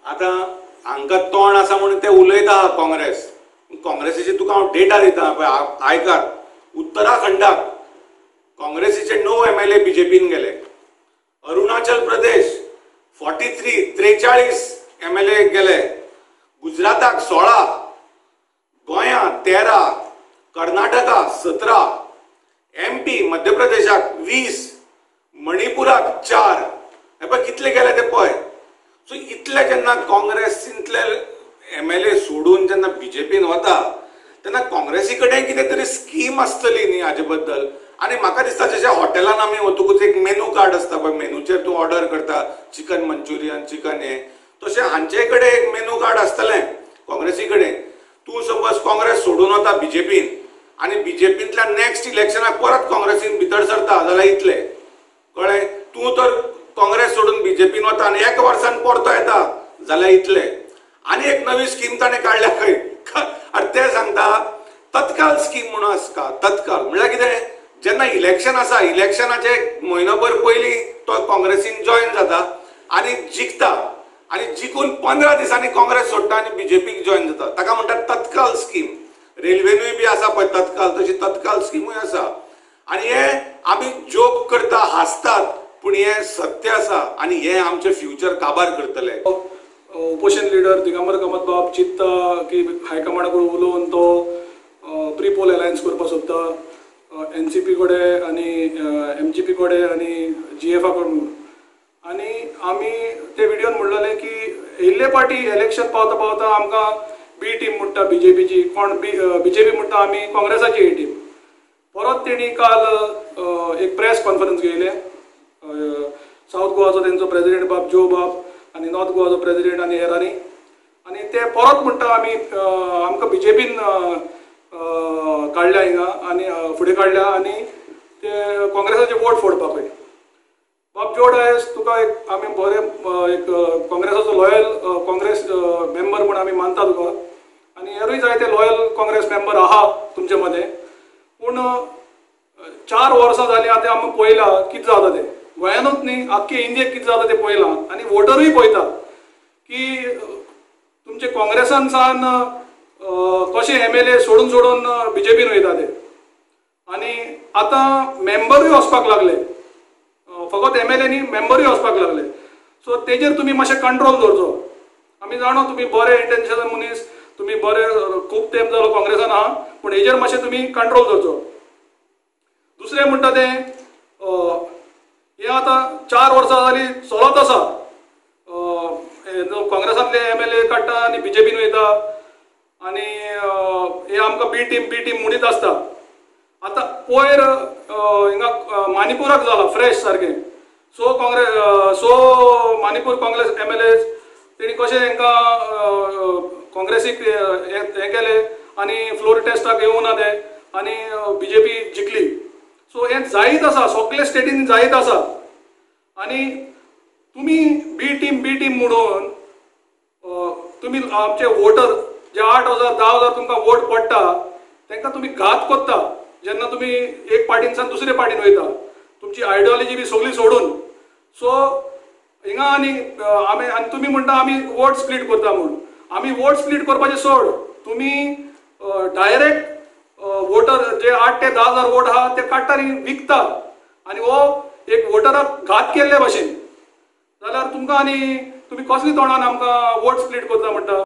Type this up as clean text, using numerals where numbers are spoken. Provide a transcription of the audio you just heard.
आता हांकां तोंड आसा म्हणून ते उलयता काँग्रेसीची तुका हांव डेटा दिता पळय आयकार उत्तराखंडाक काँग्रेसीचे 9 MLA बीजेपीन गेले। अरुणाचल प्रदेश 43 MLA गेले। गुजराताक 16, गोंया 13, कर्नाटका 17, MP मध्य प्रदेशाक 20, मणिपुराक 4। हे पळय कितले गेले ते पळय। सो इतले जेन्ना काँग्रेसींतले MLA सोडून जेन्ना बीजेपीन वता तेन्ना काँग्रेसी कडेन कितें तरी स्कीम आसतली न्ही हाजे बद्दल। आनी म्हाका दिसता जशें हॉटेलान आमी वतकूच एक मेनू कार्ड आसता पळय, मेनूचेर तूं ऑर्डर करता चिकन मंचुरियन चिकन हे, तशें हांचे कडेन एक मेनू कार्ड आसतलें काँग्रेसी कडेन। तूं सपोज काँग्रेस सोडून वता बीजेपीन आनी बीजेपींतल्या नेक्स्ट इलेक्शनाक परत काँग्रेसीन भितर सरता जाल्यार इतले कळ्ळें। तूं तर काँग्रेस सोडून बीजेपीन वता आनी 1 वर्सान परतो येता जाल्यार इतले। आनी एक नवी स्कीम ताणें काडल्या खंय आनी ते सांगता तत्काल स्कीम म्हणून आसता। तत्काल म्हळ्यार कितें, जेन्ना इलेक्शन आसा इलेक्शनाचे म्हयनोभर पयलीं तो काँग्रेसीन जॉयन जाता आनी जिखता आनी जिखून 15 दिसांनी काँग्रेस सोडटा आनी बीजेपीक जॉयन जाता, ताका म्हणटात तत्काल स्कीम। रेल्वेनूय बी आसा पळय तत्काल, तशी तत्काल स्किमूय आसा। आनी हे आमी जोक करता हांसतात पूण हे सत्य आसा आनी हे आमचे फ्युचर काबार करतले। ओपोजिशन लीडर दिगंबर कामत बाब चिंतता की हायकमांडा कडेन उलोवन तो प्री पोल अलायन्स करपाक सोदता NCP कडेन आनी MGP कडेन आनी GFA कडेन। आनी आमी ते व्हिडिओन म्हणलेलें की येयल्ले पाटी इलेक्शन पावता पावता आमकां बी टीम म्हणटा बीजेपीची, कोण बीजेपी म्हणटा आमी काँग्रेसाची A टीम। परत तेणी काल एक प्रेस कॉन्फरन्स घेयले, साऊथ गोवाचो तेंचो प्रेसिडेंट बाब जो बाब आनी नॉर्थ गोवाचो प्रेसिडेंट आनी हेरांनी, आनी ते परत म्हणटा आमी आमकां बीजेपीन काडल्या हिंगा आनी फुडें काडल्या आनी ते काँग्रेसाचे वोट फोडपाकय। बाब जोड आयज तुका एक आमी बरें एक काँग्रेसाचो लॉयल काँग्रेस मेंबर म्हूण आमी मानता तुका, आनी हेरूय जायते लॉयल काँग्रेस मेंबर आहा तुमचे मदें। पूण 4 वर्सां जालीं आतां आमी पळयलां कितें जाता तें गोंयानूच न्ही आख्खे इंडियेक कितें जाता तें पळयलां आनी वोटरूय पळयता की तुमचे काँग्रेसान सान कशे MLA सोडून सोडून बीजेपीन वयता ते। आनी आतां मेंबरूय वचपाक लागले, फकत MLA न्ही मेंबरूय वचपाक लागले। सो तेजेर तुमी मातशें कंट्रोल दवरचो। आमी जाणो तुमी बरे इंटेन्शन मनीस, तुमी बरे खूब तेंप जालो काँग्रेसान आहा, पूण हेजेर मातशें तुमी कंट्रोल दवरचो। दुसरें म्हणटा तें हे आतां 4 वर्सां जालीं चलत आसा, काँग्रेसांतले MLA काडटा आनी बीजेपीन वयता आनी हे आमकां बी टीम म्हणीत आसता। आतां पयर हिंगा मणिपुराक जाला फ्रेश सारकें। सो मणिपूर काँग्रेस MLA तेणी कशें हांकां काँग्रेसीक हें केलें आनी फ्लोर टेस्टाक येवूं ना ते आनी बीजेपी जिखली। सो हें जायत आसा, सगळे स्टेटीन जायत आसा। आनी तुमी बी टीम म्हणून तुमी आमचे वोटर जे 8,000 10,000 तुमकां वोट पडटा तांकां तुमी घात कोत्ता जेन्ना तुमी एक पार्टीनसान दुसरे पार्टीन वयता, तुमची आयडियोलॉजी बी सगळी सोडून। सो हिंगा आनी तुमी म्हणटा आमी वोट स्प्लीट करता म्हणून, आमी वोट स्प्लीट करपाचें सोड, तुमी डायरेक्ट वोटर जे 8 ते 10,000 वोट आहा ते काडटा आनी विकता आनी हो एक वोटराक घात केल्ले भाशेन, जाल्यार तुमकां आनी तुमी कसले तोंडान आमकां वोट स्प्लीट करता म्हणटा।